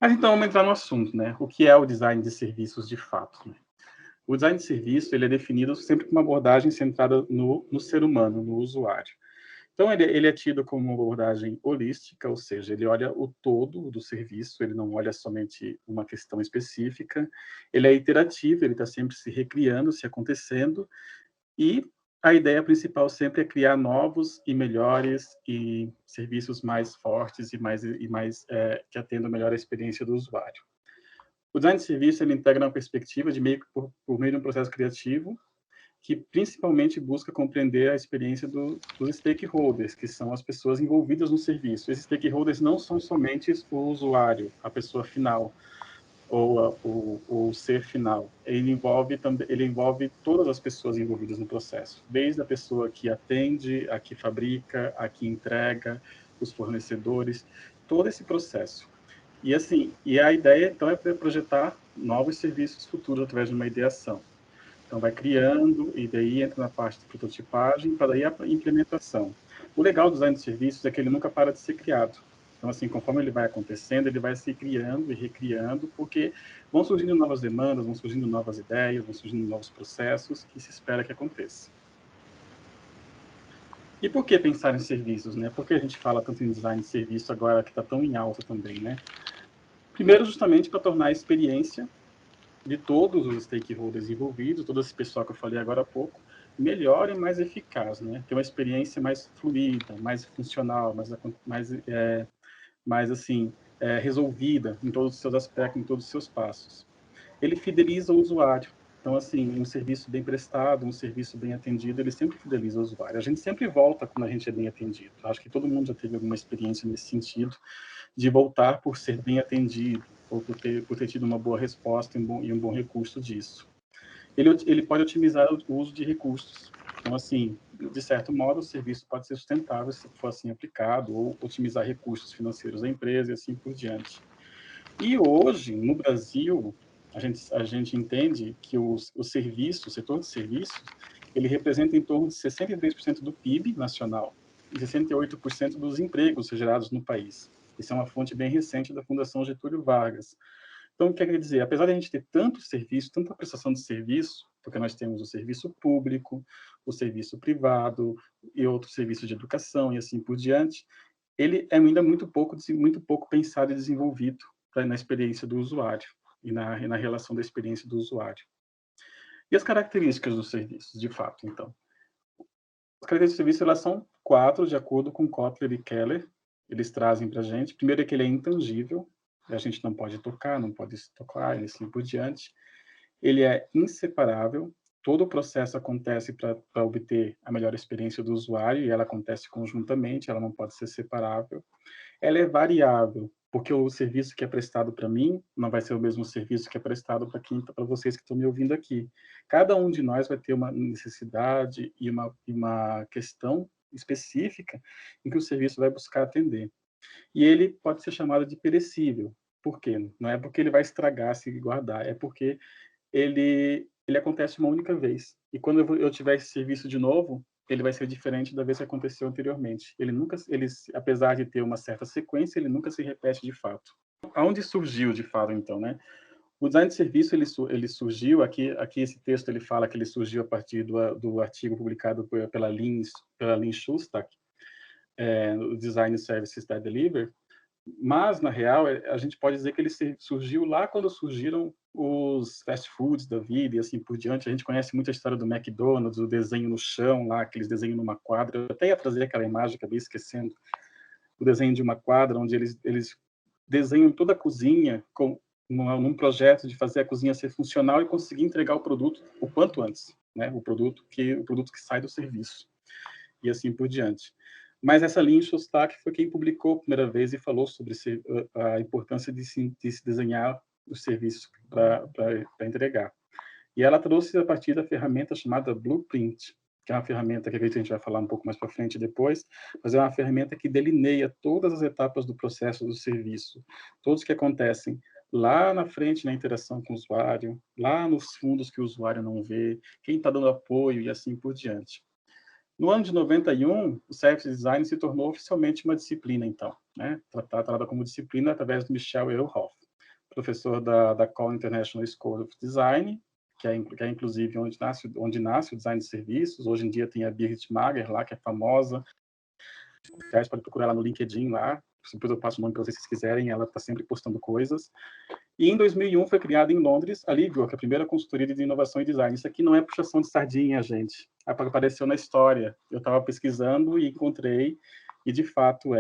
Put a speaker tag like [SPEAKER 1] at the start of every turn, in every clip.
[SPEAKER 1] Mas então vamos entrar no assunto, né? O que é o design de serviços de fato, né? O design de serviço ele é definido sempre com uma abordagem centrada no ser humano, no usuário. Então, ele é tido como uma abordagem holística, ou seja, ele olha o todo do serviço, ele não olha somente uma questão específica, ele é iterativo, ele está sempre se recriando, se acontecendo, e a ideia principal sempre é criar novos e melhores e serviços mais fortes e mais que atendam melhor a experiência do usuário. O design de serviço ele integra uma perspectiva de meio que por meio de um processo criativo que principalmente busca compreender a experiência dos stakeholders, que são as pessoas envolvidas no serviço. Esses stakeholders não são somente o usuário, a pessoa final, ou o ser final. Ele envolve todas as pessoas envolvidas no processo, desde a pessoa que atende, a que fabrica, a que entrega, os fornecedores, todo esse processo. E assim, a ideia então é projetar novos serviços futuros através de uma ideação. Então vai criando, e daí entra na parte de prototipagem, para daí a implementação. O legal do design de serviços é que ele nunca para de ser criado. Então, assim, conforme ele vai acontecendo, ele vai se criando e recriando, porque vão surgindo novas demandas, vão surgindo novas ideias, vão surgindo novos processos que se espera que aconteça. E por que pensar em serviços, né? Por que a gente fala tanto em design de serviço agora que está tão em alta também, né? Primeiro, justamente para tornar a experiência de todos os stakeholders envolvidos, todo esse pessoal que eu falei agora há pouco, melhor e mais eficaz, né? Ter uma experiência mais fluida, mais funcional, mais assim, resolvida em todos os seus aspectos, em todos os seus passos. Ele fideliza o usuário. Então, assim, um serviço bem prestado, um serviço bem atendido, ele sempre fideliza o usuário. A gente sempre volta quando a gente é bem atendido. Acho que todo mundo já teve alguma experiência nesse sentido, de voltar por ser bem atendido, ou por ter tido uma boa resposta e um bom recurso disso. Ele pode otimizar o uso de recursos. Então, assim, de certo modo, o serviço pode ser sustentável se for assim aplicado, ou otimizar recursos financeiros da empresa e assim por diante. E hoje, no Brasil, a gente entende que o serviço, o setor de serviços, ele representa em torno de 63% do PIB nacional e 68% dos empregos gerados no país. Isso é uma fonte bem recente da Fundação Getúlio Vargas. Então, o que quer dizer? Apesar de a gente ter tanto serviço, tanta prestação de serviço, porque nós temos o serviço público, o serviço privado e outros serviços de educação e assim por diante, ele é ainda muito pouco pensado e desenvolvido na experiência do usuário e na relação da experiência do usuário. E as características dos serviços, de fato, então? As características do serviço elas são quatro, de acordo com Kotler e Keller. Eles trazem para a gente. Primeiro é que ele é intangível, a gente não pode tocar, não pode se tocar, e assim por diante. Ele é inseparável, todo o processo acontece para obter a melhor experiência do usuário, e ela acontece conjuntamente, ela não pode ser separável. Ela é variável, porque o serviço que é prestado para mim não vai ser o mesmo serviço que é prestado para vocês que estão me ouvindo aqui. Cada um de nós vai ter uma necessidade e uma questão específica em que o serviço vai buscar atender. E ele pode ser chamado de perecível. Por quê? Não é porque ele vai estragar se guardar, é porque ele acontece uma única vez. E quando eu tiver esse serviço de novo, ele vai ser diferente da vez que aconteceu anteriormente. Apesar de ter uma certa sequência, ele nunca se repete de fato. Aonde surgiu de fato, então, né? O design de serviço ele surgiu aqui esse texto ele fala que ele surgiu a partir do artigo publicado pela Lynn Shustak, o Design Services that Deliver, mas, na real, a gente pode dizer que ele surgiu lá quando surgiram os fast foods da vida e assim por diante. A gente conhece muito a história do McDonald's, o desenho no chão lá, aqueles desenhos numa quadra. Eu até ia trazer aquela imagem, acabei esquecendo. O desenho de uma quadra, onde eles desenham toda a cozinha num projeto de fazer a cozinha ser funcional e conseguir entregar o produto o quanto antes, né? O produto que sai do serviço e assim por diante. Mas essa Lynn Shostak foi quem publicou a primeira vez e falou sobre a importância de se desenhar os serviços para entregar. E ela trouxe a partir da ferramenta chamada Blueprint, que é uma ferramenta que a gente vai falar um pouco mais para frente depois, mas é uma ferramenta que delineia todas as etapas do processo do serviço, todos que acontecem lá na frente na interação com o usuário, lá nos fundos que o usuário não vê, quem está dando apoio e assim por diante. No ano de 91, o Service Design se tornou oficialmente uma disciplina, então, né? Tratada como disciplina através do Michel Earlhoff. professor da Call International School of Design, que é inclusive onde nasce o design de serviços. Hoje em dia tem a Birgit Mager lá, que é famosa. Aliás, pode procurar lá no LinkedIn, lá. Depois eu passo o nome para vocês se quiserem. Ela está sempre postando coisas. E em 2001 foi criada em Londres a Livio, que é a primeira consultoria de inovação e design. Isso aqui não é puxação de sardinha, gente. Apareceu na história. Eu estava pesquisando e encontrei, e de fato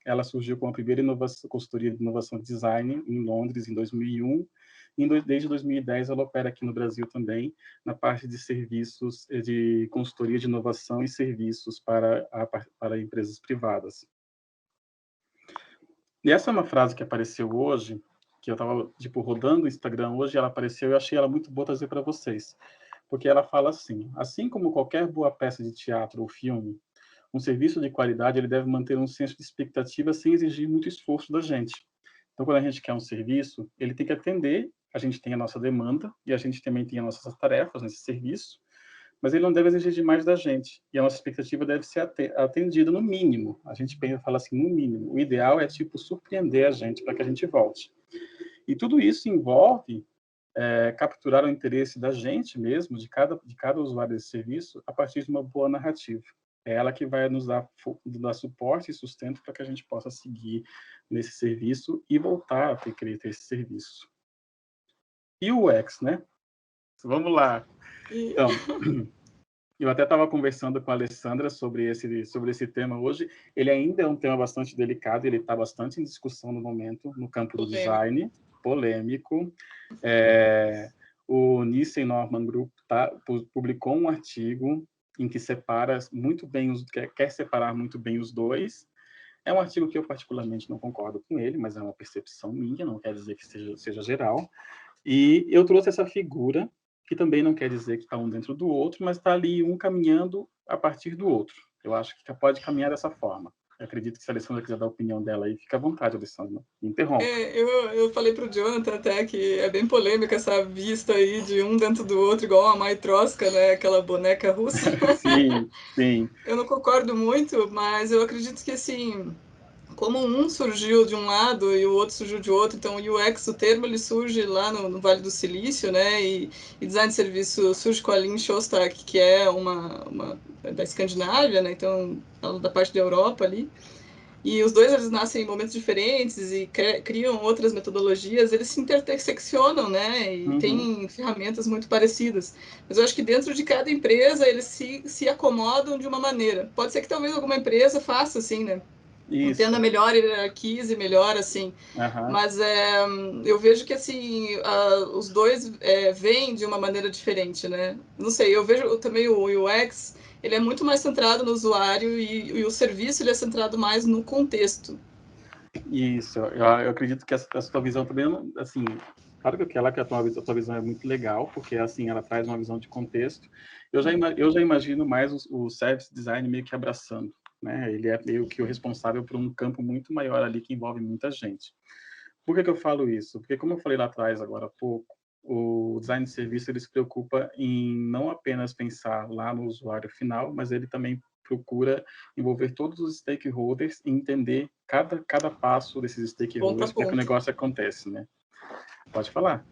[SPEAKER 1] ela surgiu como a primeira consultoria de inovação e design em Londres em 2001. Desde 2010 ela opera aqui no Brasil também, na parte de serviços, de consultoria de inovação e serviços para empresas privadas. E essa é uma frase que apareceu hoje, que eu estava rodando o Instagram hoje, ela apareceu e eu achei ela muito boa trazer para vocês. Porque ela fala assim como qualquer boa peça de teatro ou filme, um serviço de qualidade ele deve manter um senso de expectativa sem exigir muito esforço da gente. Então, quando a gente quer um serviço, ele tem que atender, a gente tem a nossa demanda e a gente também tem as nossas tarefas nesse serviço, mas ele não deve exigir demais da gente. E a nossa expectativa deve ser atendida no mínimo. A gente fala assim, no mínimo. O ideal é, surpreender a gente para que a gente volte. E tudo isso envolve capturar o interesse da gente mesmo, de cada usuário desse serviço, a partir de uma boa narrativa. É ela que vai nos dar suporte e sustento para que a gente possa seguir nesse serviço e voltar a querer ter esse serviço. E o UX, né? Vamos lá. Então, eu até estava conversando com a Alessandra sobre esse tema hoje. Ele ainda é um tema bastante delicado, ele está bastante em discussão no momento, no campo do design, polêmico. O Nielsen Norman Group publicou um artigo em que separa muito bem quer separar muito bem os dois. É um artigo que eu particularmente não concordo com ele, mas é uma percepção minha, não quer dizer que seja geral. E eu trouxe essa figura, que também não quer dizer que está um dentro do outro, mas está ali um caminhando a partir do outro. Eu acho que pode caminhar dessa forma. Eu acredito que se a Alessandra quiser dar a opinião dela aí, fica à vontade, Alessandra. Me interrompa.
[SPEAKER 2] Eu falei pro Jonathan até que é bem polêmica essa vista aí de um dentro do outro, igual a Matryoshka, né? Aquela boneca russa.
[SPEAKER 1] Sim, sim.
[SPEAKER 2] Eu não concordo muito, mas eu acredito que, assim, como um surgiu de um lado e o outro surgiu de outro, então o UX, o termo, ele surge lá no Vale do Silício, né? E design de serviço surge com a Lynn Shostak, que é uma da Escandinávia, né? Então, da parte da Europa ali. E os dois eles nascem em momentos diferentes e criam outras metodologias, eles se interseccionam, né? E têm ferramentas muito parecidas. Mas eu acho que dentro de cada empresa eles se acomodam de uma maneira. Pode ser que talvez alguma empresa faça assim, né? Entenda melhor hierarquias e melhor assim. Mas eu vejo que assim os dois vêm de uma maneira diferente, né? Não sei, eu vejo também o UX, ele é muito mais centrado no usuário e o serviço ele é centrado mais no contexto.
[SPEAKER 1] Isso, eu acredito que essa tua visão também, assim, claro que a tua visão é muito legal, porque assim, ela traz uma visão de contexto. Eu já imagino mais o service design meio que abraçando, né? Ele é meio que o responsável por um campo muito maior ali que envolve muita gente. Por que eu falo isso? Porque como eu falei lá atrás, agora há pouco, o design de serviço ele se preocupa em não apenas pensar lá no usuário final, mas ele também procura envolver todos os stakeholders e entender cada passo desses stakeholders para que o negócio aconteça, né? Pode falar.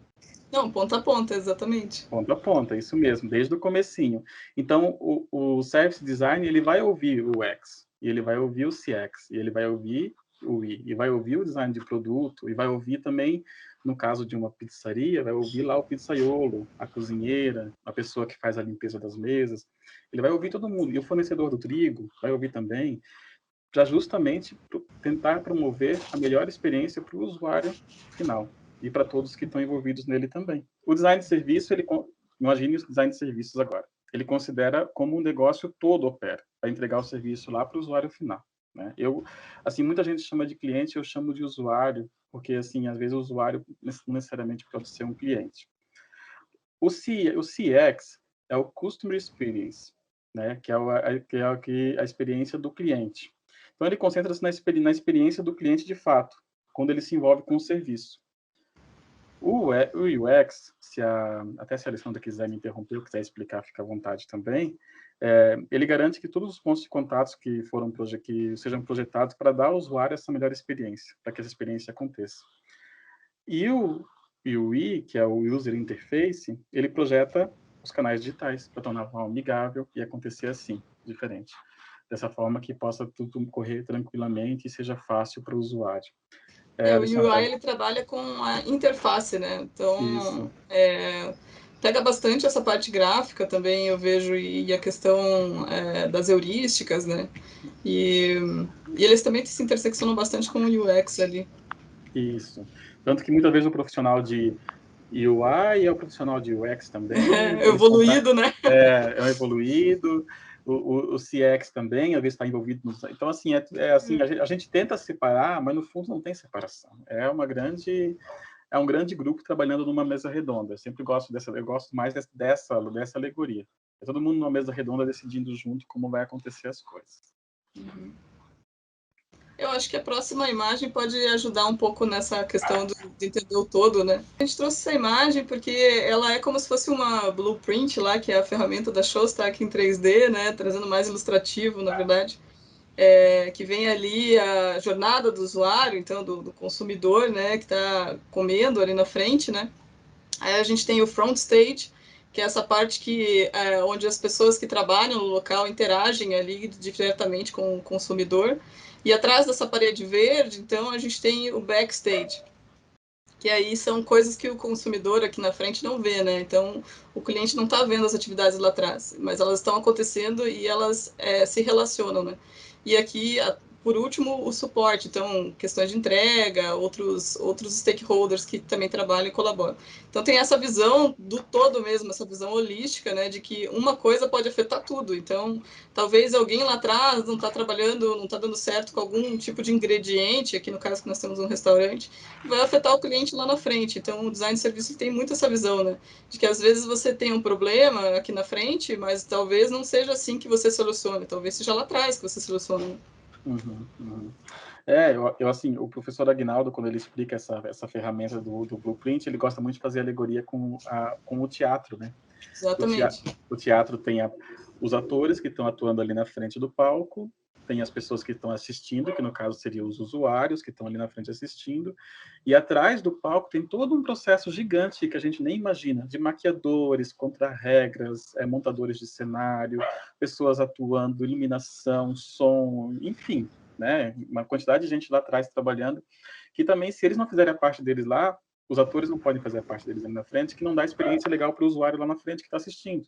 [SPEAKER 2] Não, ponta a ponta, exatamente.
[SPEAKER 1] Ponta a ponta, isso mesmo, desde o comecinho. Então, o service design, ele vai ouvir o UX, e ele vai ouvir o CX, e ele vai ouvir o I, e vai ouvir o design de produto, e vai ouvir também, no caso de uma pizzaria, vai ouvir lá o pizzaiolo, a cozinheira, a pessoa que faz a limpeza das mesas. Ele vai ouvir todo mundo. E o fornecedor do trigo vai ouvir também, para justamente tentar promover a melhor experiência para o usuário final e para todos que estão envolvidos nele também. O design de serviço, imagine o design de serviços agora. Ele considera como um negócio todo opera, para entregar o serviço lá para o usuário final. Né? Assim, muita gente chama de cliente, eu chamo de usuário, porque assim, às vezes o usuário não necessariamente pode ser um cliente. O CX é o Customer Experience, né? que é a experiência do cliente. Então, ele concentra-se na experiência do cliente de fato, quando ele se envolve com o serviço. O UX, até se a Alessandra quiser me interromper ou quiser explicar, fica à vontade também, ele garante que todos os pontos de contato que sejam projetados para dar ao usuário essa melhor experiência, para que essa experiência aconteça. E o UI, que é o User Interface, ele projeta os canais digitais para tornar a forma amigável e acontecer assim, diferente. Dessa forma que possa tudo correr tranquilamente e seja fácil para o usuário.
[SPEAKER 2] O
[SPEAKER 1] Alessandra,
[SPEAKER 2] UI ele trabalha com a interface, né? Então,
[SPEAKER 1] isso.
[SPEAKER 2] pega bastante essa parte gráfica também, eu vejo, e a questão das heurísticas, né? E eles também se interseccionam bastante com o UX ali.
[SPEAKER 1] Isso. Tanto que muitas vezes o profissional de UI é o profissional de UX também, eles
[SPEAKER 2] Evoluído, né?
[SPEAKER 1] é um evoluído, o CX também, às vezes está envolvido nos... Então, assim, assim a gente tenta separar, mas no fundo não tem separação. É um grande grupo trabalhando numa mesa redonda. Eu sempre gosto eu gosto mais dessa alegoria. É todo mundo numa mesa redonda decidindo junto como vai acontecer as coisas.
[SPEAKER 2] Uhum. Eu acho que a próxima imagem pode ajudar um pouco nessa questão de entender o todo, né? A gente trouxe essa imagem porque ela é como se fosse uma blueprint lá, que é a ferramenta da Showstack em 3D, né? Trazendo mais ilustrativo, na verdade. Que vem ali a jornada do usuário, então do consumidor, né? Que está comendo ali na frente, né? Aí a gente tem o front stage, que é essa parte onde as pessoas que trabalham no local interagem ali diretamente com o consumidor. E atrás dessa parede verde, então, a gente tem o backstage, que aí são coisas que o consumidor aqui na frente não vê, né? Então, o cliente não está vendo as atividades lá atrás, mas elas estão acontecendo e elas se relacionam, né? E aqui, por último, o suporte, então, questões de entrega, outros stakeholders que também trabalham e colaboram. Então, tem essa visão do todo mesmo, essa visão holística, né? De que uma coisa pode afetar tudo. Então, talvez alguém lá atrás não está trabalhando, não está dando certo com algum tipo de ingrediente, aqui no caso que nós temos um restaurante, vai afetar o cliente lá na frente. Então, o design de serviço tem muito essa visão, né? De que às vezes você tem um problema aqui na frente, mas talvez não seja assim que você solucione, talvez seja lá atrás que você solucione.
[SPEAKER 1] Uhum, uhum. Assim, o professor Aguinaldo, quando ele explica essa ferramenta do Blueprint, ele gosta muito de fazer alegoria com o teatro, né?
[SPEAKER 2] Exatamente.
[SPEAKER 1] O teatro tem os atores que estão atuando ali na frente do palco, tem as pessoas que estão assistindo, que no caso seriam os usuários que estão ali na frente assistindo, e atrás do palco tem todo um processo gigante que a gente nem imagina, de maquiadores, contra-regras, montadores de cenário, pessoas atuando, iluminação, som, enfim, né? Uma quantidade de gente lá atrás trabalhando, que também, se eles não fizerem a parte deles lá, os atores não podem fazer a parte deles ali na frente, que não dá experiência legal para o usuário lá na frente que está assistindo.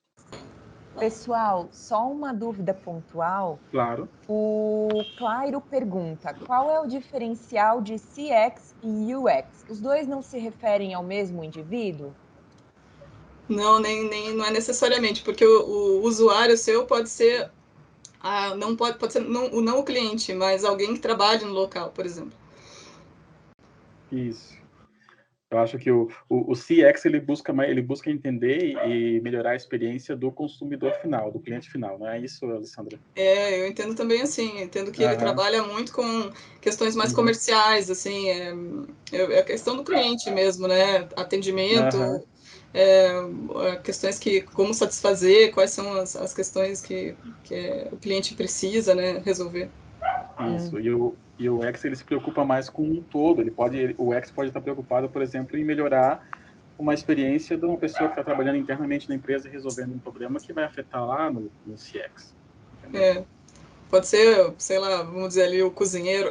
[SPEAKER 3] Pessoal, só uma dúvida pontual.
[SPEAKER 1] Claro.
[SPEAKER 3] O Clairo pergunta: qual é o diferencial de CX e UX? Os dois não se referem ao mesmo indivíduo?
[SPEAKER 2] Não, não é necessariamente, porque o usuário seu pode ser, não pode ser não o cliente, mas alguém que trabalha no local, por exemplo.
[SPEAKER 1] Isso. Eu acho que o CX ele busca entender e melhorar a experiência do consumidor final, do cliente final, não é isso, Alessandra?
[SPEAKER 2] Eu entendo também assim, entendo que ele trabalha muito com questões mais comerciais, assim, é a questão do cliente mesmo, né? Atendimento, questões como satisfazer, quais são as questões que o cliente precisa, né, resolver.
[SPEAKER 1] Isso. E o UX ele se preocupa mais com um todo. O UX pode estar preocupado, por exemplo, em melhorar uma experiência de uma pessoa que está trabalhando internamente na empresa e resolvendo um problema que vai afetar lá no CX. Entendeu?
[SPEAKER 2] Pode ser, sei lá, vamos dizer ali, o cozinheiro.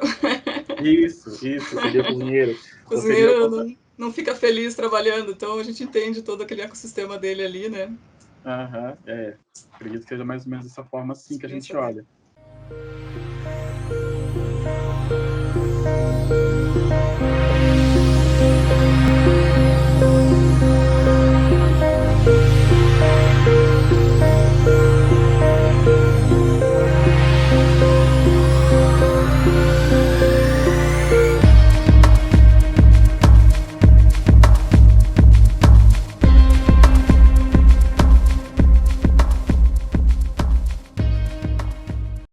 [SPEAKER 1] Isso, seria o cozinheiro.
[SPEAKER 2] O cozinheiro não fica feliz trabalhando, então a gente entende todo aquele ecossistema dele ali, né?
[SPEAKER 1] Acredito que seja mais ou menos dessa forma assim que a gente olha.